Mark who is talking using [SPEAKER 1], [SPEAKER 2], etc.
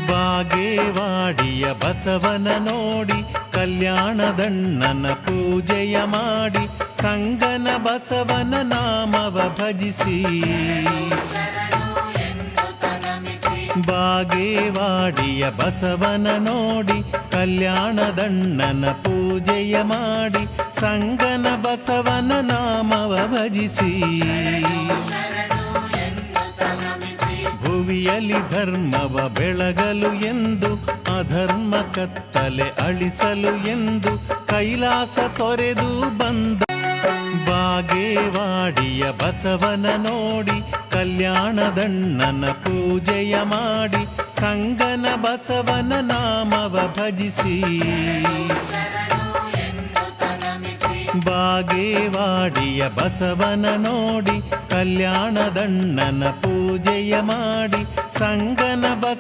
[SPEAKER 1] ಬಾಗೇವಾಡಿಯ ಬಸವನ ನೋಡಿ ಕಲ್ಯಾಣದಣ್ಣನ ಪೂಜೆಯ ಮಾಡಿ ಸಂಗನ ಬಸವನ ನಾಮವ ಭಜಿಸಿ ಬಾಗೇವಾಡಿಯ ಬಸವನ ನೋಡಿ ಕಲ್ಯಾಣದಣ್ಣನ ಪೂಜೆಯ ಮಾಡಿ ಸಂಗನ ಬಸವನ ನಾಮವ ಭಜಿಸಿ ಭುವಿಯಲ್ಲಿ ಧರ್ಮವ ಬೆಳಗಲು ಎಂದು ಅಧರ್ಮ ಕತ್ತಲೆ ಅಳಿಸಲು ಎಂದು ಕೈಲಾಸ ತೊರೆದು ಬಂದ ಬಾಗೇವಾಡಿಯ ಬಸವನ ನೋಡಿ ಕಲ್ಯಾಣದಣ್ಣನ ಪೂಜೆಯ ಮಾಡಿ ಸಂಗನ ಬಸವನ ನಾಮವ ಭಜಿಸಿ ಬಾಗೇವಾಡಿಯ ಬಸವನ ನೋಡಿ ಕಲ್ಯಾಣದಣ್ಣನ ಪೂಜೆಯ ಮಾಡಿ ಸಂಗನ ಬಸ